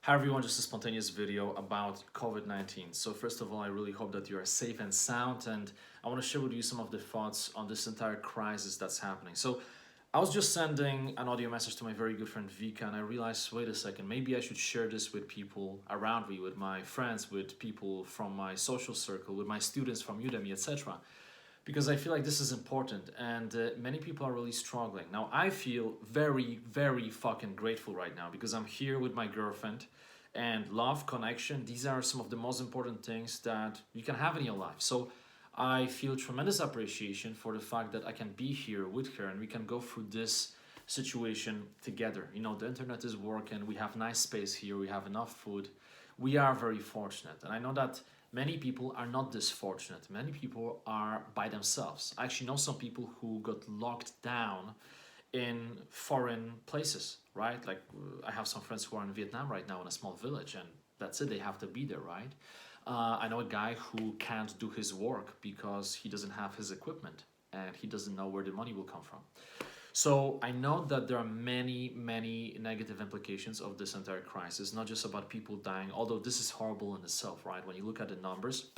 Hi everyone, just a spontaneous video about COVID-19. So first of all, I really hope that you are safe and sound, and I want to share with you some of the thoughts on this entire crisis that's happening. So I was just sending an audio message to my very good friend Vika, and I realized, wait a second, maybe I should share this with people around me, with my friends, with people from my social circle, with my students from Udemy, etc. Because I feel like this is important, and many people are really struggling. Now, I feel very, very fucking grateful right now because I'm here with my girlfriend, and love, connection, these are some of the most important things that you can have in your life. So I feel tremendous appreciation for the fact that I can be here with her and we can go through this situation together. You know, the internet is working, we have nice space here, we have enough food. We are very fortunate, and I know that many people are not this fortunate. Many people are by themselves. I actually know some people who got locked down in foreign places, right? Like I have some friends who are in Vietnam right now in a small village, and that's it, they have to be there, right? I know a guy who can't do his work because he doesn't have his equipment and he doesn't know where the money will come from. So I know that there are many, many negative implications of this entire crisis, not just about people dying, although this is horrible in itself, right? When you look at the numbers,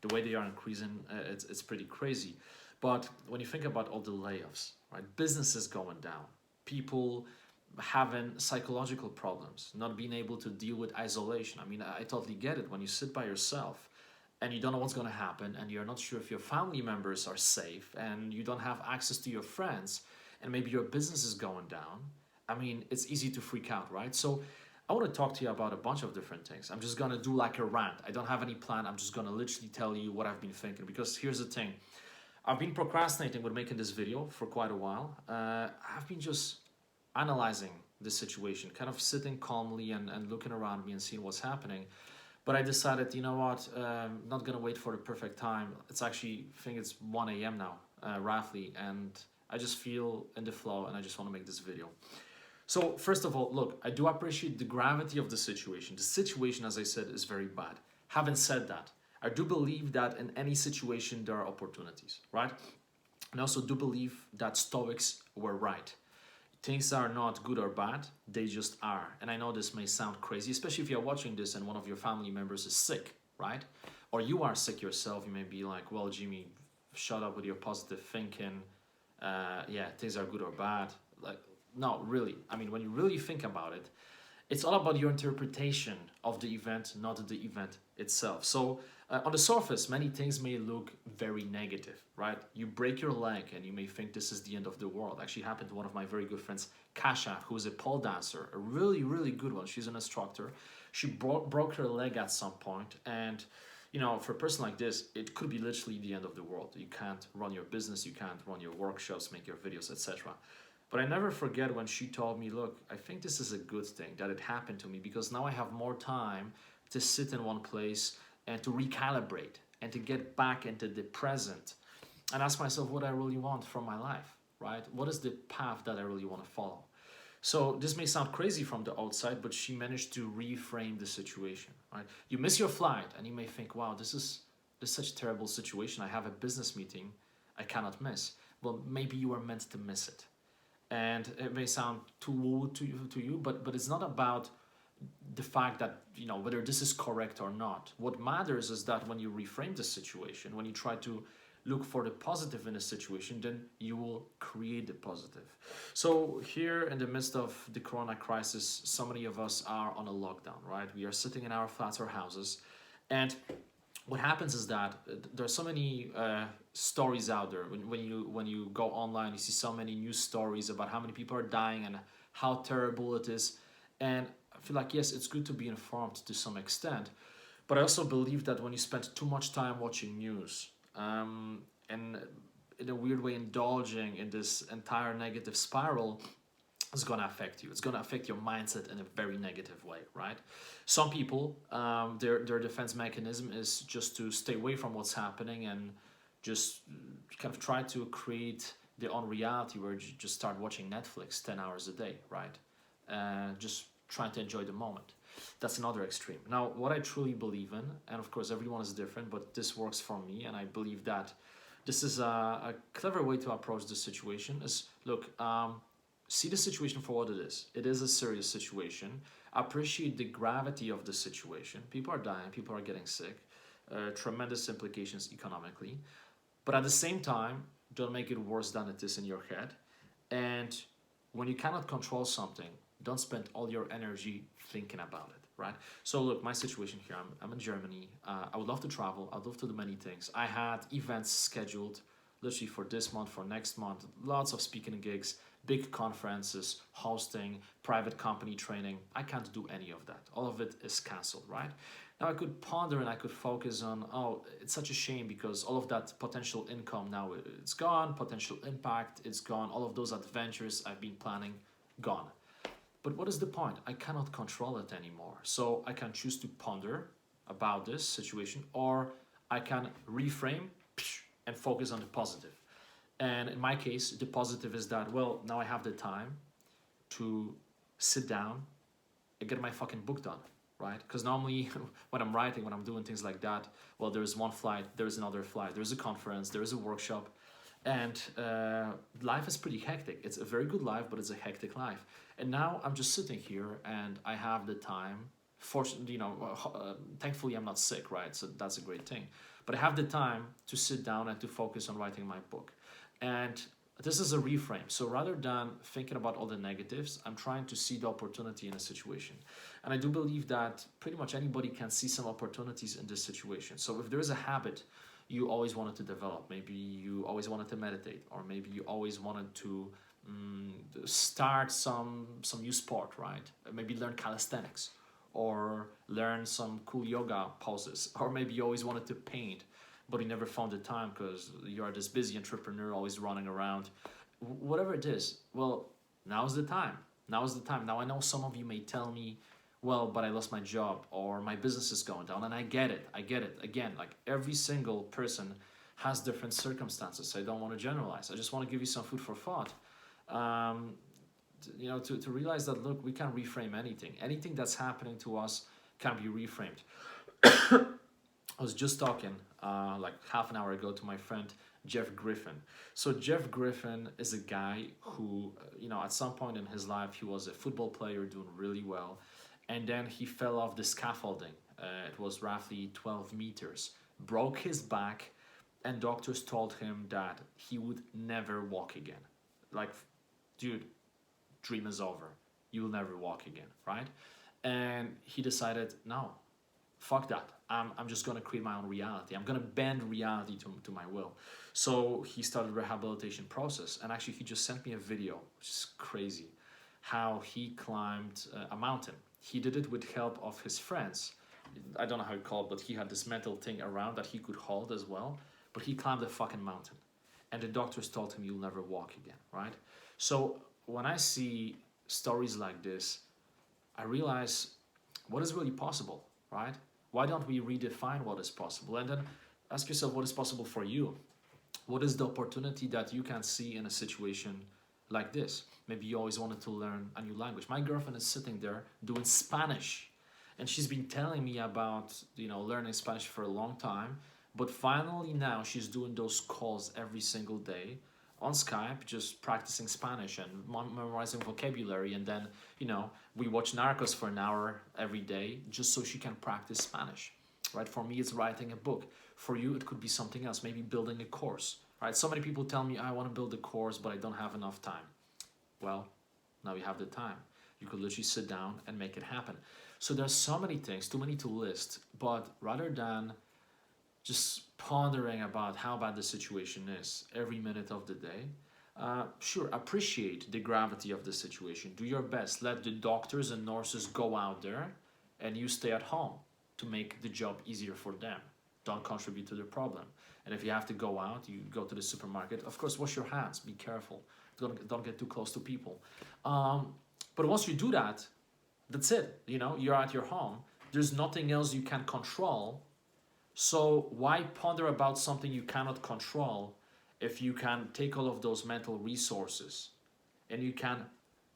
the way they are increasing, it's pretty crazy. But when you think about all the layoffs, right? Businesses going down, people having psychological problems, not being able to deal with isolation. I mean, I totally get it. When you sit by yourself and you don't know what's going to happen and you're not sure if your family members are safe and you don't have access to your friends and maybe your business is going down, I mean, it's easy to freak out, right? So I want to talk to you about a bunch of different things. I'm just going to do like a rant. I don't have any plan. I'm just going to literally tell you what I've been thinking, because here's the thing. I've been procrastinating with making this video for quite a while. I've been just analyzing the situation, kind of sitting calmly and looking around me and seeing what's happening. But I decided, you know what, not gonna wait for the perfect time. It's actually, I think it's 1 a.m. now, roughly, and I just feel in the flow and I just want to make this video. So first of all, look, I do appreciate the gravity of the situation. The situation, as I said, is very bad. Having said that, I do believe that in any situation there are opportunities, right? And I also do believe that Stoics were right. Things are not good or bad, they just are. And I know this may sound crazy, especially if you're watching this and one of your family members is sick, right? Or you are sick yourself. You may be like, well, Jimmy, shut up with your positive thinking. Yeah, things are good or bad. Like, no, really. I mean, when you really think about it, it's all about your interpretation of the event, not the event itself. So on the surface, many things may look very negative, right? You break your leg and you may think this is the end of the world. Actually happened to one of my very good friends, Kasha, who is a pole dancer, a really, really good one. She's an instructor. She broke her leg at some point, and you know, for a person like this, it could be literally the end of the world. You can't run your business, you can't run your workshops, make your videos, etc. But I never forget when she told me, look, I think this is a good thing that it happened to me, because now I have more time to sit in one place and to recalibrate and to get back into the present and ask myself what I really want from my life, right? What is the path that I really want to follow? So this may sound crazy from the outside, but she managed to reframe the situation, right? You miss your flight and you may think, wow, this is such a terrible situation. I have a business meeting I cannot miss. Well, maybe you were meant to miss it. And it may sound too woo to you, but it's not about the fact that, you know, whether this is correct or not. What matters is that when you reframe the situation, when you try to look for the positive in a situation, then you will create the positive. So here in the midst of the corona crisis, so many of us are on a lockdown, right? We are sitting in our flats or houses, and what happens is that there are so many stories out there. When you go online, you see so many news stories about how many people are dying and how terrible it is. And I feel like, yes, it's good to be informed to some extent, but I also believe that when you spend too much time watching news, and in a weird way indulging in this entire negative spiral, is going to affect you. It's going to affect your mindset in a very negative way, right? Some people, their defense mechanism is just to stay away from what's happening and just kind of try to create their own reality, where you just start watching Netflix 10 hours a day, right? Just trying to enjoy the moment. That's another extreme. Now, what I truly believe in, and of course everyone is different, but this works for me, and I believe that this is a clever way to approach this situation, is, look, see the situation for what it is. It is a serious situation. Appreciate the gravity of the situation. People are dying, people are getting sick, tremendous implications economically. But at the same time, don't make it worse than it is in your head. And when you cannot control something, don't spend all your energy thinking about it, right? So look, my situation here, I'm in Germany. I would love to travel. I'd love to do many things. I had events scheduled literally for this month, for next month, lots of speaking gigs, big conferences, hosting, private company training. I can't do any of that. All of it is canceled, right? Now I could ponder and I could focus on, oh, it's such a shame because all of that potential income now it's gone, potential impact, it's gone, all of those adventures I've been planning, gone. But what is the point? I cannot control it anymore. So I can choose to ponder about this situation, or I can reframe and focus on the positive. And in my case, the positive is that, well, now I have the time to sit down and get my fucking book done, right? Because normally when I'm writing, when I'm doing things like that, well, there's one flight, there's another flight, there's a conference, there's a workshop, and life is pretty hectic. It's a very good life, but it's a hectic life. And now I'm just sitting here and I have the time. Fortunately, thankfully I'm not sick, right? So that's a great thing. But I have the time to sit down and to focus on writing my book. And this is a reframe. So rather than thinking about all the negatives, I'm trying to see the opportunity in a situation. And I do believe that pretty much anybody can see some opportunities in this situation. So if there is a habit you always wanted to develop, maybe you always wanted to meditate, or maybe you always wanted to start some new sport, right? Maybe learn calisthenics, or learn some cool yoga poses, or maybe you always wanted to paint, but you never found the time because you are this busy entrepreneur always running around. Whatever it is, well, now's the time. Now's the time. Now I know some of you may tell me, well, but I lost my job or my business is going down, and I get it. Again, like every single person has different circumstances. So I don't want to generalize. I just want to give you some food for thought. To realize that, look, we can reframe anything. Anything that's happening to us can be reframed. I was just talking like half an hour ago to my friend Jeff Griffin. So Jeff Griffin is a guy who, at some point in his life, he was a football player doing really well. And then he fell off the scaffolding. It was roughly 12 meters, broke his back, and doctors told him that he would never walk again. Like, dude, dream is over. You will never walk again, right? And he decided, no, fuck that. I'm just gonna create my own reality. I'm gonna bend reality to my will. So he started rehabilitation process, and actually he just sent me a video, which is crazy, how he climbed a mountain. He did it with help of his friends. I don't know how you call it, but he had this metal thing around that he could hold as well. But he climbed a fucking mountain. And the doctors told him, you'll never walk again, right? So when I see stories like this, I realize what is really possible, right? Why don't we redefine what is possible? And then ask yourself what is possible for you. What is the opportunity that you can see in a situation like this? Maybe you always wanted to learn a new language. My girlfriend is sitting there doing Spanish, and she's been telling me about learning Spanish for a long time. But finally now she's doing those calls every single day on Skype, just practicing Spanish and memorizing vocabulary. And then, we watch Narcos for an hour every day just so she can practice Spanish, right? For me, it's writing a book. For you, it could be something else, maybe building a course, right? So many people tell me, I want to build a course, but I don't have enough time. Well, now you have the time. You could literally sit down and make it happen. So there's so many things, too many to list, but rather than just pondering about how bad the situation is every minute of the day, sure, appreciate the gravity of the situation. Do your best. Let the doctors and nurses go out there, and you stay at home to make the job easier for them. Don't contribute to the problem. And if you have to go out, you go to the supermarket. Of course, wash your hands. Be careful. Don't get too close to people. But once you do that, that's it. You're at your home. There's nothing else you can control. So why ponder about something you cannot control if you can take all of those mental resources and you can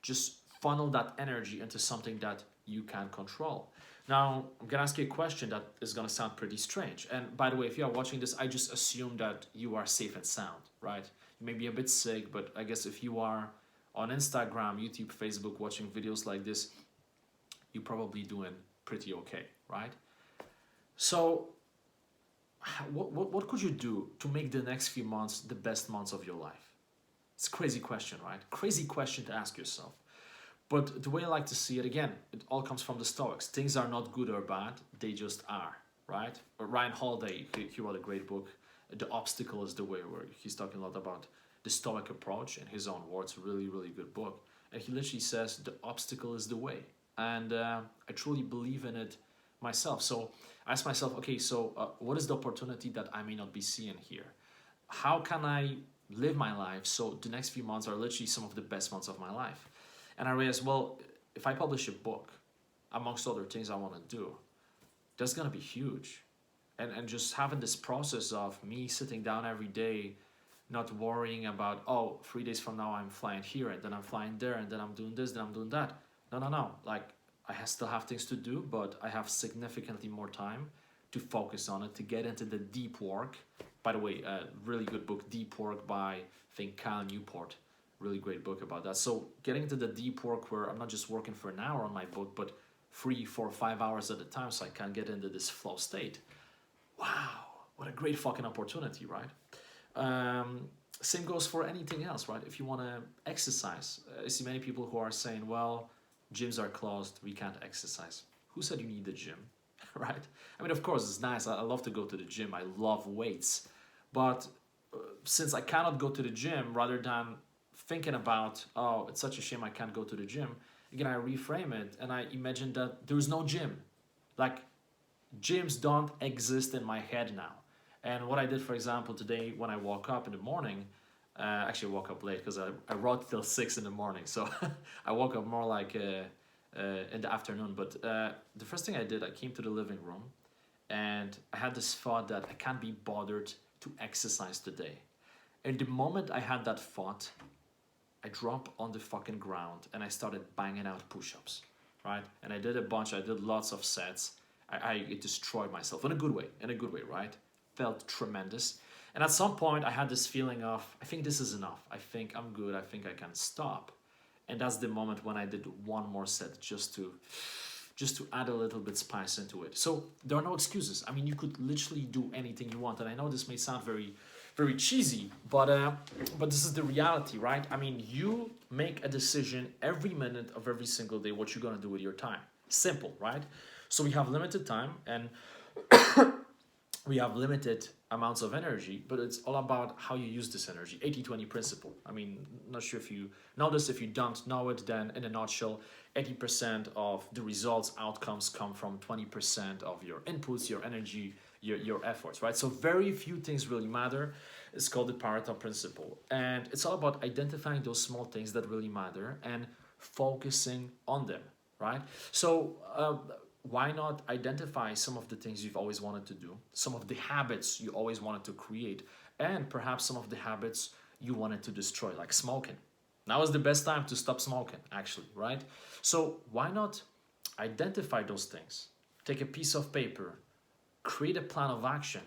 just funnel that energy into something that you can control? Now, I'm going to ask you a question that is going to sound pretty strange. And by the way, if you are watching this, I just assume that you are safe and sound, right? You may be a bit sick, but I guess if you are on Instagram, YouTube, Facebook, watching videos like this, you're probably doing pretty okay, right? So what could you do to make the next few months the best months of your life? It's a crazy question, right? Crazy question to ask yourself. But the way I like to see it, again, it all comes from the Stoics. Things are not good or bad, they just are, right? Ryan Holiday, he wrote a great book, The Obstacle is the Way, where he's talking a lot about the Stoic approach in his own words. Really, really good book. And he literally says, the obstacle is the way. And I truly believe in it myself. So I ask myself, okay, so what is the opportunity that I may not be seeing here? How can I live my life so the next few months are literally some of the best months of my life? And I realized, well, if I publish a book, amongst other things I want to do, that's going to be huge. And just having this process of me sitting down every day, not worrying about, oh, 3 days from now I'm flying here, and then I'm flying there, and then I'm doing this, then I'm doing that. No. Like, I still have things to do, but I have significantly more time to focus on it, to get into the deep work. By the way, a really good book, Deep Work by, I think, Cal Newport. Really great book about that. So getting into the deep work where I'm not just working for an hour on my book, but 3, 4, 5 hours at a time, so I can get into this flow state. Wow, what a great fucking opportunity, right? Same goes for anything else, right? If you want to exercise, I see many people who are saying, well, gyms are closed, we can't exercise. Who said you need the gym, right? I mean, of course, it's nice. I love to go to the gym. I love weights. But since I cannot go to the gym, rather than thinking about, oh, it's such a shame I can't go to the gym, again, I reframe it and I imagine that there's no gym. Like, gyms don't exist in my head now. And what I did, for example, today when I woke up in the morning, actually I woke up late because I wrote till 6 in the morning. So I woke up more like in the afternoon. But the first thing I did, I came to the living room and I had this thought that I can't be bothered to exercise today. And the moment I had that thought, I dropped on the fucking ground and I started banging out push-ups, right? And I did a bunch, I did lots of sets. I destroyed myself in a good way, right? Felt tremendous. And at some point I had this feeling of, I think this is enough. I think I'm good. I think I can stop. And that's the moment when I did one more set just to add a little bit spice into it. So there are no excuses. I mean, you could literally do anything you want. And I know this may sound very, very cheesy, but this is the reality, right? I mean, you make a decision every minute of every single day what you're gonna do with your time. Simple, right? So we have limited time and we have limited amounts of energy, but it's all about how you use this energy. 80-20 principle. I mean, not sure if you know this. If you don't know it, then in a nutshell, 80% of the results, outcomes come from 20% of your inputs, your energy, your efforts, right? So very few things really matter. It's called the Pareto principle. And it's all about identifying those small things that really matter and focusing on them, right? So why not identify some of the things you've always wanted to do, some of the habits you always wanted to create, and perhaps some of the habits you wanted to destroy, like smoking. Now is the best time to stop smoking, actually, right? So why not identify those things? Take a piece of paper, create a plan of action.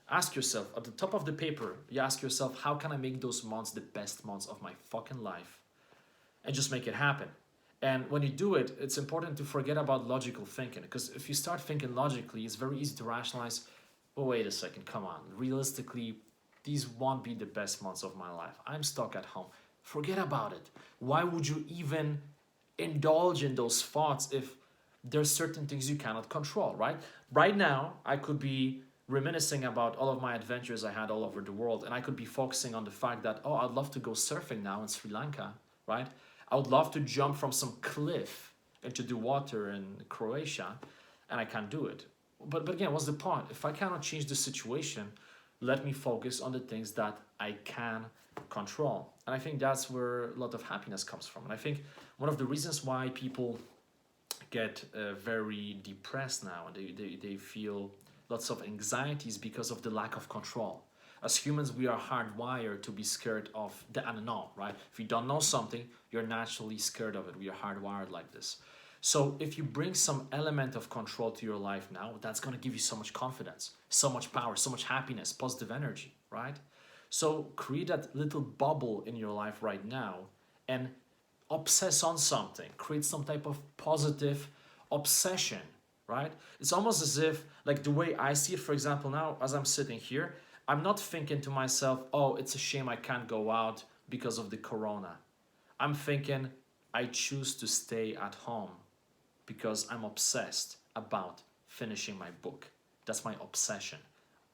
Ask yourself, at the top of the paper, you ask yourself, how can I make those months the best months of my fucking life? And just make it happen. And when you do it, it's important to forget about logical thinking, because if you start thinking logically, it's very easy to rationalize, oh, wait a second, come on. Realistically, these won't be the best months of my life. I'm stuck at home. Forget about it. Why would you even indulge in those thoughts if there's certain things you cannot control, right? Right now, I could be reminiscing about all of my adventures I had all over the world, and I could be focusing on the fact that, oh, I'd love to go surfing now in Sri Lanka, right? I would love to jump from some cliff into the water in Croatia, and I can't do it. But again, what's the point? If I cannot change the situation, let me focus on the things that I can control. And I think that's where a lot of happiness comes from. And I think one of the reasons why people get very depressed now, they feel lots of anxieties because of the lack of control. As humans, we are hardwired to be scared of the unknown, right? If you don't know something, you're naturally scared of it. We are hardwired like this. So if you bring some element of control to your life now, that's going to give you so much confidence, so much power, so much happiness, positive energy, right? So create that little bubble in your life right now and obsess on something, create some type of positive obsession, right? It's almost as if, like the way I see it, for example, now as I'm sitting here, I'm not thinking to myself, oh, it's a shame I can't go out because of the corona. I'm thinking, I choose to stay at home because I'm obsessed about finishing my book. That's my obsession.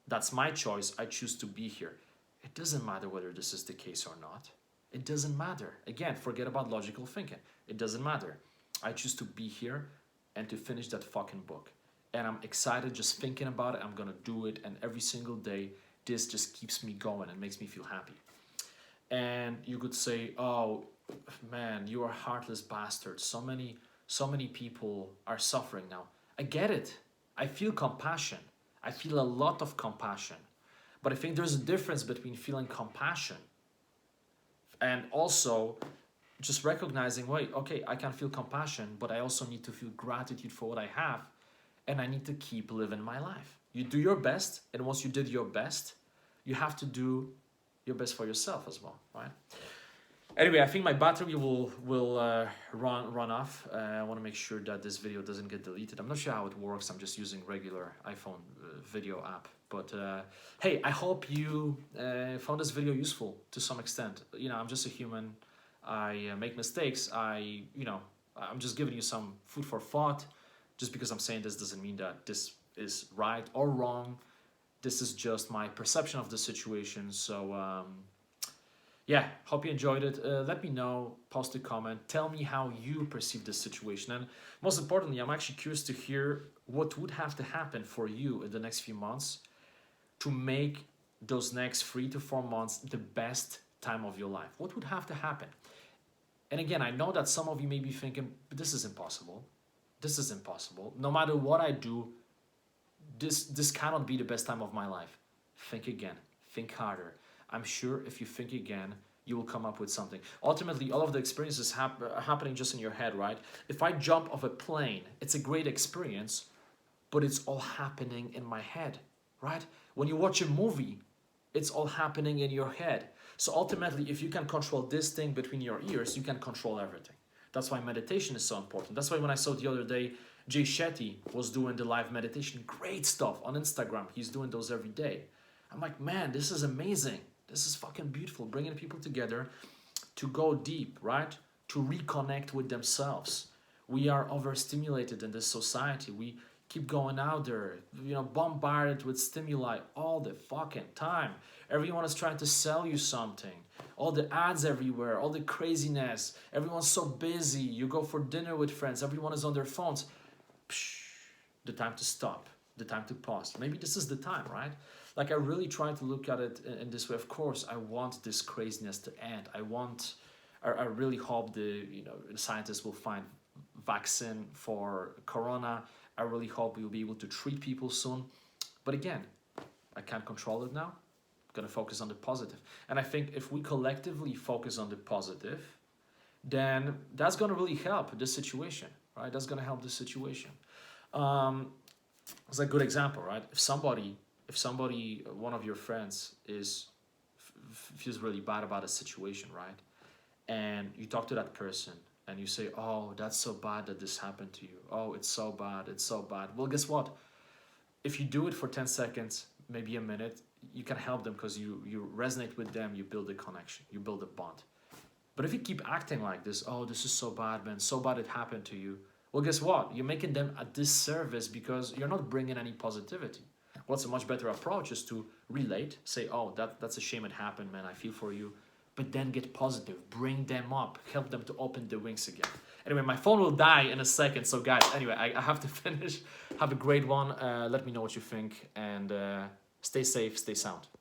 That's my choice. I choose to be here. It doesn't matter whether this is the case or not. It doesn't matter. Again, forget about logical thinking. It doesn't matter. I choose to be here and to finish that fucking book. And I'm excited just thinking about it. I'm gonna do it. And every single day, this just keeps me going and makes me feel happy. And you could say, oh, man, you are a heartless bastard. So many people are suffering now. I get it. I feel compassion. I feel a lot of compassion. But I think there's a difference between feeling compassion and also just recognizing, wait, okay, I can feel compassion, but I also need to feel gratitude for what I have, and I need to keep living my life. You do your best, and once you did your best, you have to do your best for yourself as well, right? Anyway, I think my battery will run off. I want to make sure that this video doesn't get deleted. I'm not sure how it works. I'm just using regular iPhone video app. But hey, I hope you found this video useful to some extent. You know, I'm just a human. I make mistakes. I'm just giving you some food for thought. Just because I'm saying this doesn't mean that this is right or wrong. This is just my perception of the situation. So yeah, hope you enjoyed it. Let me know, post a comment, tell me how you perceive this situation. And most importantly, I'm actually curious to hear what would have to happen for you in the next few months to make those next 3 to 4 months the best time of your life. What would have to happen? And again, I know that some of you may be thinking, but this is impossible. This is impossible. No matter what I do, this cannot be the best time of my life. Think again, think harder. I'm sure if you think again, you will come up with something. Ultimately, all of the experiences are happening just in your head, right? If I jump off a plane, it's a great experience, but it's all happening in my head, right? When you watch a movie, it's all happening in your head. So ultimately, if you can control this thing between your ears, you can control everything. That's why meditation is so important. That's why when I saw the other day, Jay Shetty was doing the live meditation, great stuff on Instagram. He's doing those every day. I'm like, man, this is amazing. This is fucking beautiful, bringing people together to go deep, right? To reconnect with themselves. We are overstimulated in this society. We keep going out there, bombarded with stimuli all the fucking time. Everyone is trying to sell you something. All the ads everywhere, all the craziness. Everyone's so busy. You go for dinner with friends. Everyone is on their phones. Psh, the time to stop, the time to pause. Maybe this is the time, right? Like I really try to look at it in this way. Of course, I want this craziness to end. I really hope the scientists will find vaccine for corona. I really hope we'll be able to treat people soon. But again, I can't control it now. I'm gonna focus on the positive. And I think if we collectively focus on the positive, then that's gonna really help this situation, right? That's gonna help this situation. It's a good example, right? If somebody, one of your friends feels really bad about a situation, right? And you talk to that person and you say, oh, that's so bad that this happened to you. Oh, it's so bad, it's so bad. Well, guess what? If you do it for 10 seconds, maybe a minute, you can help them because you resonate with them, you build a connection, you build a bond. But if you keep acting like this, oh, this is so bad, man, so bad it happened to you. Well, guess what? You're making them a disservice because you're not bringing any positivity. What's a much better approach is to relate, say, oh, that's a shame it happened, man, I feel for you. But then get positive, bring them up, help them to open their wings again. Anyway, my phone will die in a second. So guys, anyway, I have to finish. Have a great one. Let me know what you think and stay safe, stay sound.